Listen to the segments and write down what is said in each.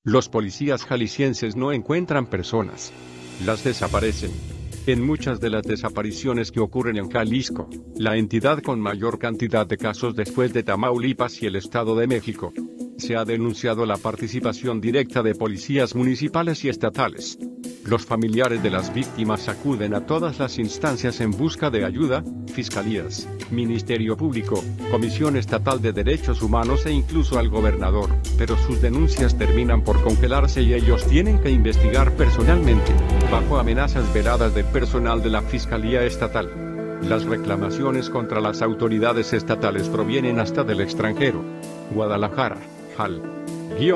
Los policías jaliscienses no encuentran personas. Las desaparecen. En muchas de las desapariciones que ocurren en Jalisco, la entidad con mayor cantidad de casos después de Tamaulipas y el Estado de México, se ha denunciado la participación directa de policías municipales y estatales. Los familiares de las víctimas acuden a todas las instancias en busca de ayuda, fiscalías, Ministerio Público, Comisión Estatal de Derechos Humanos e incluso al gobernador, pero sus denuncias terminan por congelarse y ellos tienen que investigar personalmente, bajo amenazas veladas del personal de la Fiscalía Estatal. Las reclamaciones contra las autoridades estatales provienen hasta del extranjero. Guadalajara, Jal.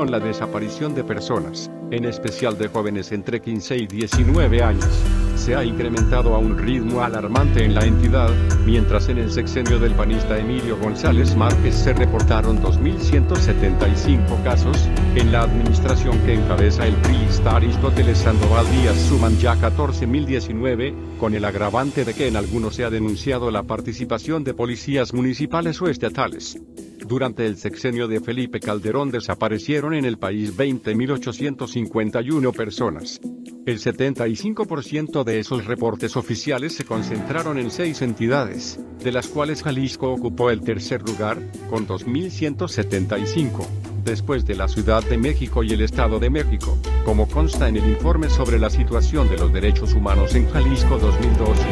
La desaparición de personas, en especial de jóvenes entre 15 y 19 años, se ha incrementado a un ritmo alarmante en la entidad, mientras en el sexenio del panista Emilio González Márquez se reportaron 2.175 casos, en la administración que encabeza el priista Aristóteles Sandoval Díaz suman ya 14.019, con el agravante de que en algunos se ha denunciado la participación de policías municipales o estatales. Durante el sexenio de Felipe Calderón desaparecieron en el país 20.851 personas. El 75% de esos reportes oficiales se concentraron en 6 entidades, de las cuales Jalisco ocupó el tercer lugar, con 2.175, después de la Ciudad de México y el Estado de México, como consta en el informe sobre la situación de los derechos humanos en Jalisco 2012.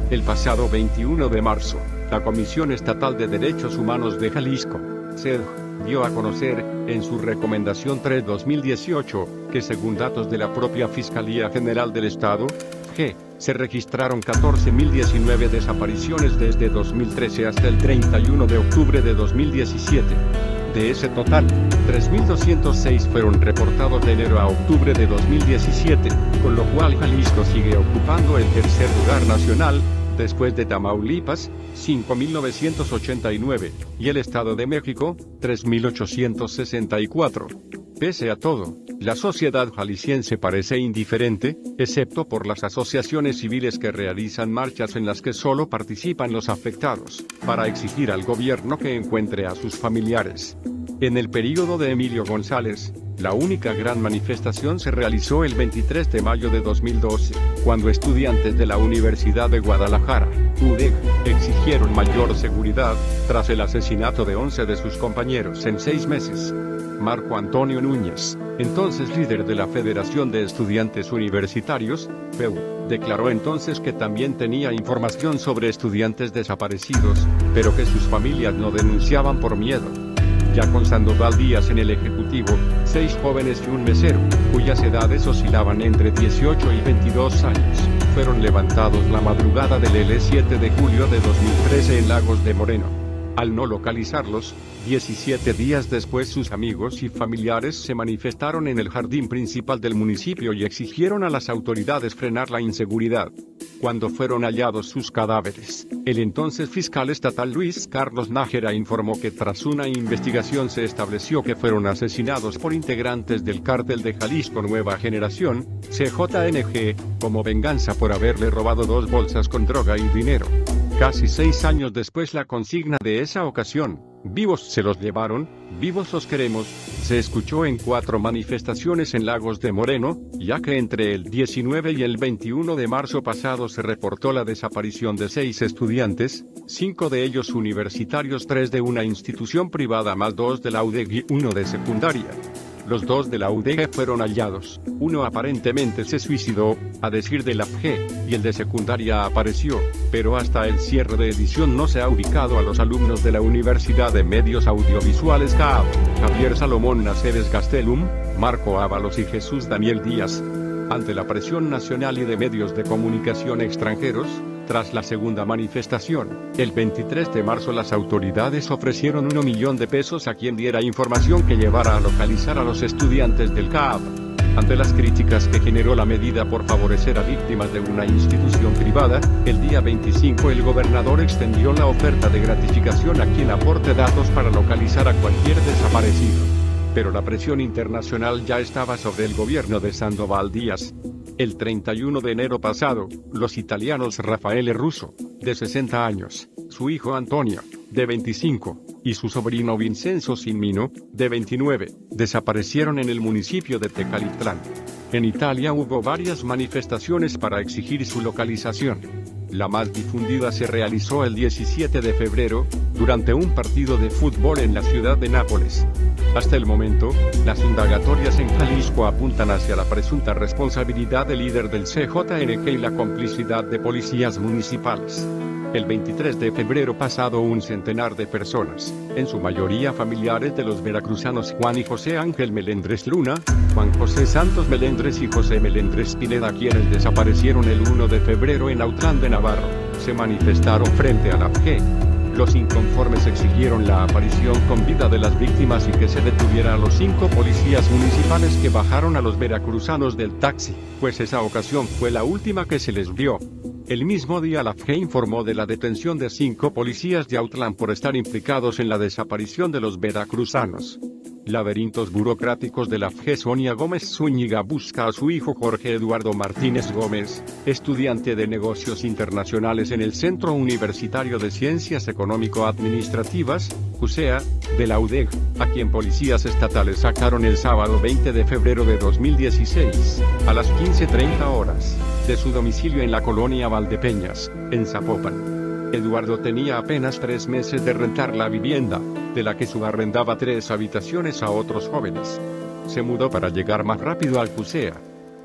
El pasado 21 de marzo, la Comisión Estatal de Derechos Humanos de Jalisco, CEDJ, dio a conocer, en su Recomendación 3/2018, que según datos de la propia Fiscalía General del Estado, se registraron 14.019 desapariciones desde 2013 hasta el 31 de octubre de 2017. De ese total, 3.206 fueron reportados de enero a octubre de 2017, con lo cual Jalisco sigue ocupando el tercer lugar nacional, después de Tamaulipas, 5.989, y el Estado de México, 3.864. Pese a todo, la sociedad jalisciense parece indiferente, excepto por las asociaciones civiles que realizan marchas en las que solo participan los afectados, para exigir al gobierno que encuentre a sus familiares. En el período de Emilio González, la única gran manifestación se realizó el 23 de mayo de 2012, cuando estudiantes de la Universidad de Guadalajara, UDG, exigieron mayor seguridad, tras el asesinato de 11 de sus compañeros en 6 meses. Marco Antonio Núñez, entonces líder de la Federación de Estudiantes Universitarios, FEU, declaró entonces que también tenía información sobre estudiantes desaparecidos, pero que sus familias no denunciaban por miedo. Ya con Sandoval Díaz en el Ejecutivo, 6 jóvenes y un mesero, cuyas edades oscilaban entre 18 y 22 años, fueron levantados la madrugada del L7 de julio de 2013 en Lagos de Moreno. Al no localizarlos, 17 días después sus amigos y familiares se manifestaron en el jardín principal del municipio y exigieron a las autoridades frenar la inseguridad. Cuando fueron hallados sus cadáveres, el entonces fiscal estatal Luis Carlos Nájera informó que tras una investigación se estableció que fueron asesinados por integrantes del Cártel de Jalisco Nueva Generación, CJNG, como venganza por haberle robado 2 bolsas con droga y dinero. Casi 6 años después la consigna de esa ocasión, "Vivos se los llevaron, vivos los queremos", se escuchó en 4 manifestaciones en Lagos de Moreno, ya que entre el 19 y el 21 de marzo pasado se reportó la desaparición de 6 estudiantes, 5 de ellos universitarios, 3 de una institución privada más 2 de la UDG y 1 de secundaria. Los 2 de la UDG fueron hallados, uno aparentemente se suicidó, a decir de la FG, y el de secundaria apareció, pero hasta el cierre de edición no se ha ubicado a los alumnos de la Universidad de Medios Audiovisuales CAAB, Javier Salomón Naceres Gastelum, Marco Ábalos y Jesús Daniel Díaz. Ante la presión nacional y de medios de comunicación extranjeros, tras la segunda manifestación, el 23 de marzo las autoridades ofrecieron 1 millón de pesos a quien diera información que llevara a localizar a los estudiantes del CAAB. Ante las críticas que generó la medida por favorecer a víctimas de una institución privada, el día 25 el gobernador extendió la oferta de gratificación a quien aporte datos para localizar a cualquier desaparecido. Pero la presión internacional ya estaba sobre el gobierno de Sandoval Díaz. El 31 de enero pasado, los italianos Raffaele Russo, de 60 años, su hijo Antonio, de 25, y su sobrino Vincenzo Sinmino, de 29, desaparecieron en el municipio de Tecalitlán. En Italia hubo varias manifestaciones para exigir su localización. La más difundida se realizó el 17 de febrero, durante un partido de fútbol en la ciudad de Nápoles. Hasta el momento, las indagatorias en Jalisco apuntan hacia la presunta responsabilidad del líder del CJNG y la complicidad de policías municipales. El 23 de febrero pasado un centenar de personas, en su mayoría familiares de los veracruzanos Juan y José Ángel Melendres Luna, Juan José Santos Melendres y José Melendres Pineda, quienes desaparecieron el 1 de febrero en Autlán de Navarro, se manifestaron frente a la FGE. Los inconformes exigieron la aparición con vida de las víctimas y que se detuviera a los 5 policías municipales que bajaron a los veracruzanos del taxi, pues esa ocasión fue la última que se les vio. El mismo día la FGE informó de la detención de 5 policías de Autlán por estar implicados en la desaparición de los veracruzanos. Laberintos burocráticos de la FGE. Sonia Gómez Zúñiga busca a su hijo Jorge Eduardo Martínez Gómez, estudiante de negocios internacionales en el Centro Universitario de Ciencias Económico-Administrativas, CUSEA, de la UDEG, a quien policías estatales sacaron el sábado 20 de febrero de 2016, a las 15:30 horas, de su domicilio en la colonia Valdepeñas, en Zapopan. Eduardo tenía apenas 3 meses de rentar la vivienda, de la que subarrendaba 3 habitaciones a otros jóvenes. Se mudó para llegar más rápido al CUSEA.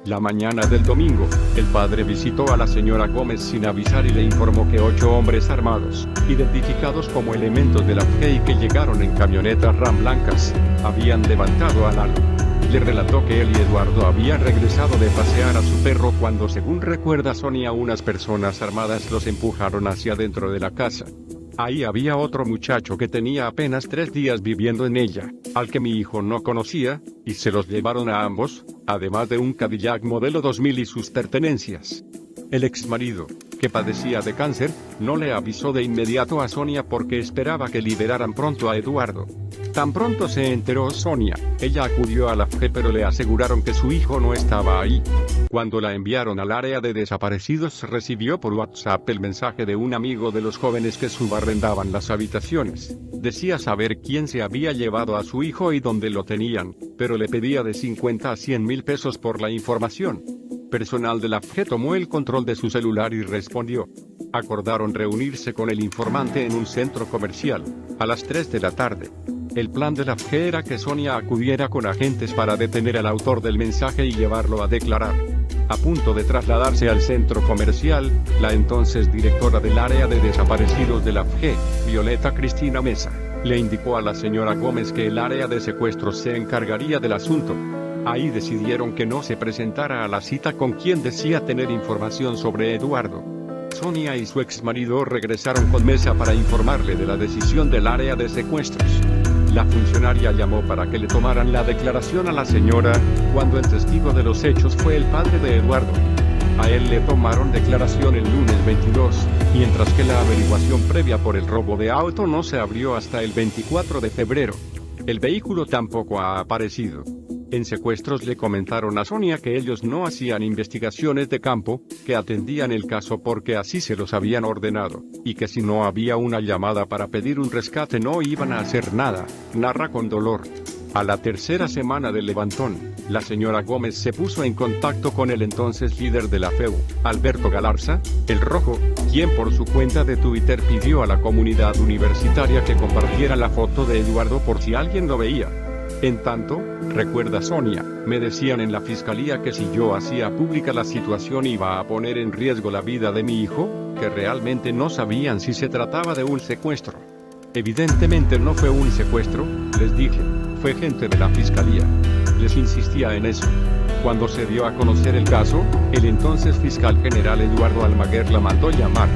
La mañana del domingo, el padre visitó a la señora Gómez sin avisar y le informó que 8 hombres armados, identificados como elementos de la FGE y que llegaron en camionetas RAM blancas, habían levantado a Lalo. Le relató que él y Eduardo habían regresado de pasear a su perro cuando, según recuerda Sonia, unas personas armadas los empujaron hacia dentro de la casa. Ahí había otro muchacho que tenía apenas 3 días viviendo en ella, al que mi hijo no conocía, y se los llevaron a ambos, además de un Cadillac modelo 2000 y sus pertenencias. El exmarido, que padecía de cáncer, no le avisó de inmediato a Sonia porque esperaba que liberaran pronto a Eduardo. Tan pronto se enteró Sonia, ella acudió a la FGE pero le aseguraron que su hijo no estaba ahí. Cuando la enviaron al área de desaparecidos recibió por WhatsApp el mensaje de un amigo de los jóvenes que subarrendaban las habitaciones. Decía saber quién se había llevado a su hijo y dónde lo tenían, pero le pedía de 50 a 100 mil pesos por la información. Personal de la FGE tomó el control de su celular y respondió. Acordaron reunirse con el informante en un centro comercial, a las 3 de la tarde. El plan de la FGE era que Sonia acudiera con agentes para detener al autor del mensaje y llevarlo a declarar. A punto de trasladarse al centro comercial, la entonces directora del área de desaparecidos de la FGE, Violeta Cristina Mesa, le indicó a la señora Gómez que el área de secuestros se encargaría del asunto. Ahí decidieron que no se presentara a la cita con quien decía tener información sobre Eduardo. Sonia y su exmarido regresaron con Mesa para informarle de la decisión del área de secuestros. La funcionaria llamó para que le tomaran la declaración a la señora, cuando el testigo de los hechos fue el padre de Eduardo. A él le tomaron declaración el lunes 22, mientras que la averiguación previa por el robo de auto no se abrió hasta el 24 de febrero. El vehículo tampoco ha aparecido. En secuestros le comentaron a Sonia que ellos no hacían investigaciones de campo, que atendían el caso porque así se los habían ordenado, y que si no había una llamada para pedir un rescate no iban a hacer nada, narra con dolor. A la tercera semana del levantón, la señora Gómez se puso en contacto con el entonces líder de la FEU, Alberto Galarza, el Rojo, quien por su cuenta de Twitter pidió a la comunidad universitaria que compartiera la foto de Eduardo por si alguien lo veía. En tanto, recuerda Sonia, me decían en la fiscalía que si yo hacía pública la situación iba a poner en riesgo la vida de mi hijo, que realmente no sabían si se trataba de un secuestro. Evidentemente no fue un secuestro, les dije, fue gente de la fiscalía. Les insistía en eso. Cuando se dio a conocer el caso, el entonces fiscal general Eduardo Almaguer la mandó llamar.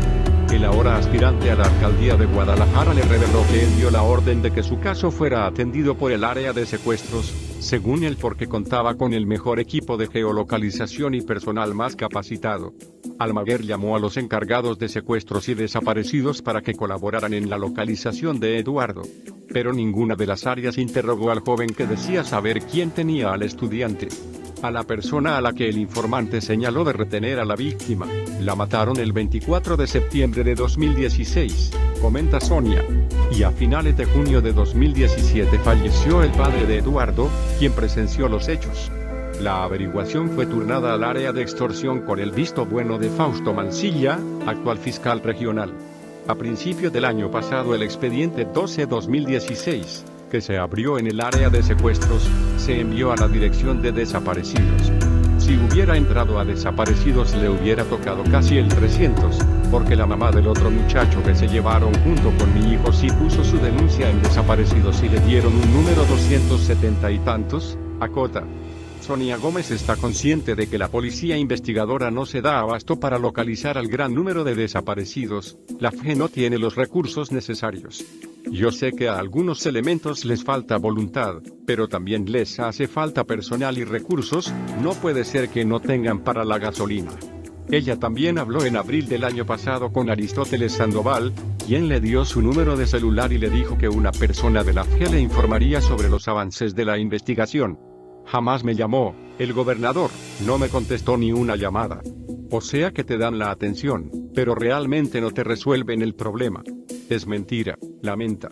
El ahora aspirante a la alcaldía de Guadalajara le reveló que él dio la orden de que su caso fuera atendido por el área de secuestros, según él porque contaba con el mejor equipo de geolocalización y personal más capacitado. Almaguer llamó a los encargados de secuestros y desaparecidos para que colaboraran en la localización de Eduardo. Pero ninguna de las áreas interrogó al joven que decía saber quién tenía al estudiante. A la persona a la que el informante señaló de retener a la víctima, la mataron el 24 de septiembre de 2016. comenta Sonia. Y a finales de junio de 2017 falleció el padre de Eduardo, quien presenció los hechos. La averiguación fue turnada al área de extorsión con el visto bueno de Fausto Mancilla, actual fiscal regional. A principios del año pasado el expediente 12-2016, que se abrió en el área de secuestros, se envió a la Dirección de Desaparecidos. Si hubiera entrado a desaparecidos le hubiera tocado casi el 300, porque la mamá del otro muchacho que se llevaron junto con mi hijo sí puso su denuncia en desaparecidos y le dieron un número 270 y tantos, acota. Sonia Gómez está consciente de que la policía investigadora no se da abasto para localizar al gran número de desaparecidos, la FGE no tiene los recursos necesarios. Yo sé que a algunos elementos les falta voluntad, pero también les hace falta personal y recursos, no puede ser que no tengan para la gasolina. Ella también habló en abril del año pasado con Aristóteles Sandoval, quien le dio su número de celular y le dijo que una persona de la FGE le informaría sobre los avances de la investigación. Jamás me llamó, el gobernador, no me contestó ni una llamada. O sea que te dan la atención, pero realmente no te resuelven el problema. Es mentira, lamenta.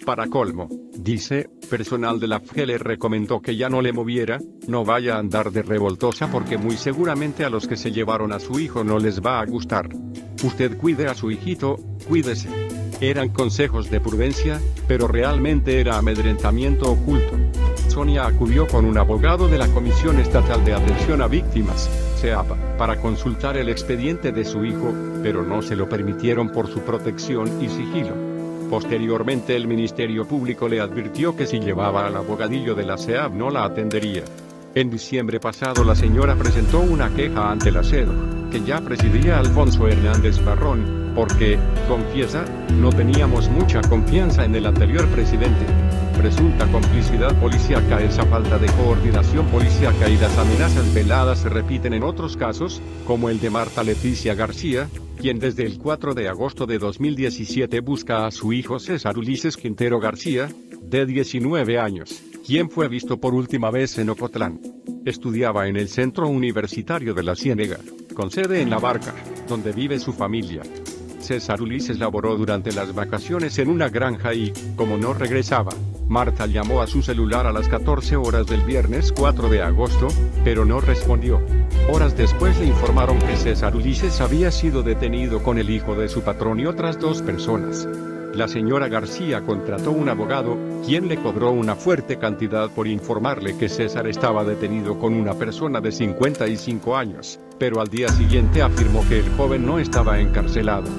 Para colmo, dice, personal de la FGE le recomendó que ya no le moviera, no vaya a andar de revoltosa porque muy seguramente a los que se llevaron a su hijo no les va a gustar. Usted cuide a su hijito, cuídese. Eran consejos de prudencia, pero realmente era amedrentamiento oculto. Sonia acudió con un abogado de la Comisión Estatal de Atención a Víctimas, CEAPA, para consultar el expediente de su hijo, pero no se lo permitieron por su protección y sigilo. Posteriormente el Ministerio Público le advirtió que si llevaba al abogadillo de la CEAP no la atendería. En diciembre pasado la señora presentó una queja ante la CEDO, que ya presidía Alfonso Hernández Barrón, porque, confiesa, no teníamos mucha confianza en el anterior presidente. Presunta complicidad policíaca. Esa falta de coordinación policíaca y las amenazas veladas se repiten en otros casos, como el de Marta Leticia García, quien desde el 4 de agosto de 2017 busca a su hijo César Ulises Quintero García, de 19 años, quien fue visto por última vez en Ocotlán. Estudiaba en el Centro Universitario de la Ciénega, con sede en La Barca, donde vive su familia. César Ulises laboró durante las vacaciones en una granja y, como no regresaba, Marta llamó a su celular a las 14 horas del viernes 4 de agosto, pero no respondió. Horas después le informaron que César Ulises había sido detenido con el hijo de su patrón y otras 2 personas. La señora García contrató un abogado, quien le cobró una fuerte cantidad por informarle que César estaba detenido con una persona de 55 años, pero al día siguiente afirmó que el joven no estaba encarcelado.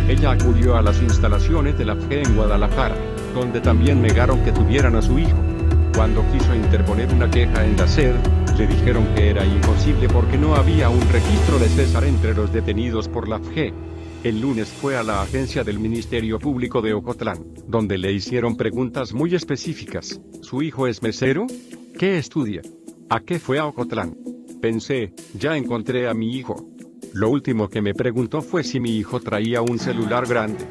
Ella acudió a las instalaciones de la FGE en Guadalajara, donde también negaron que tuvieran a su hijo. Cuando quiso interponer una queja en la SED, le dijeron que era imposible porque no había un registro de César entre los detenidos por la FGE. El lunes fue a la agencia del Ministerio Público de Ocotlán, donde le hicieron preguntas muy específicas. ¿Su hijo es mesero? ¿Qué estudia? ¿A qué fue a Ocotlán? Pensé, ya encontré a mi hijo. Lo último que me preguntó fue si mi hijo traía un celular grande.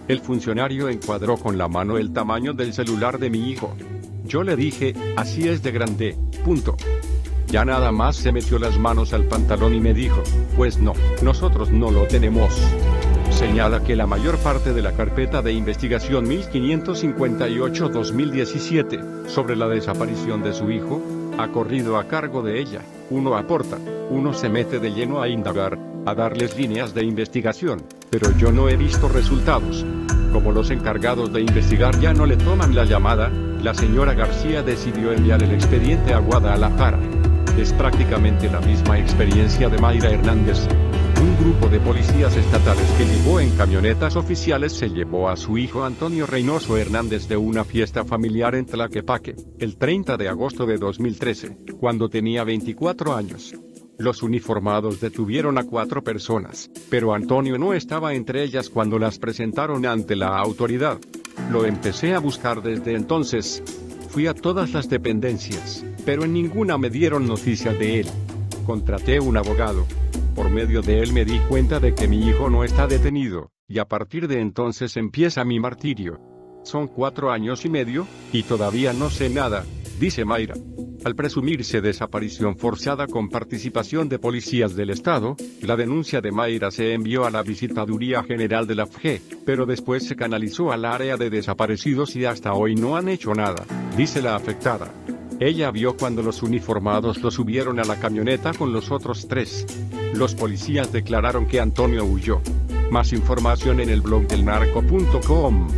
El funcionario encuadró con la mano el tamaño del celular de mi hijo. Yo le dije, así es de grande, punto. Ya nada más se metió las manos al pantalón y me dijo, pues no, nosotros no lo tenemos. Señala que la mayor parte de la carpeta de investigación 1558-2017, sobre la desaparición de su hijo, ha corrido a cargo de ella. Uno aporta, uno se mete de lleno a indagar, a darles líneas de investigación, pero yo no he visto resultados. Como los encargados de investigar ya no le toman la llamada, la señora García decidió enviar el expediente a Guadalajara. Es prácticamente la misma experiencia de Mayra Hernández. Un grupo de policías estatales que llegó en camionetas oficiales se llevó a su hijo Antonio Reynoso Hernández de una fiesta familiar en Tlaquepaque, el 30 de agosto de 2013, cuando tenía 24 años. Los uniformados detuvieron a 4 personas, pero Antonio no estaba entre ellas cuando las presentaron ante la autoridad. Lo empecé a buscar desde entonces. Fui a todas las dependencias, pero en ninguna me dieron noticia de él. Contraté un abogado. Por medio de él me di cuenta de que mi hijo no está detenido, y a partir de entonces empieza mi martirio. Son 4 años y medio, y todavía no sé nada, dice Mayra. Al presumirse desaparición forzada con participación de policías del estado, la denuncia de Mayra se envió a la Visitaduría General de la FG, pero después se canalizó al área de desaparecidos y hasta hoy no han hecho nada, dice la afectada. Ella vio cuando los uniformados lo subieron a la camioneta con los otros 3. Los policías declararon que Antonio huyó. Más información en el blog del narco.com.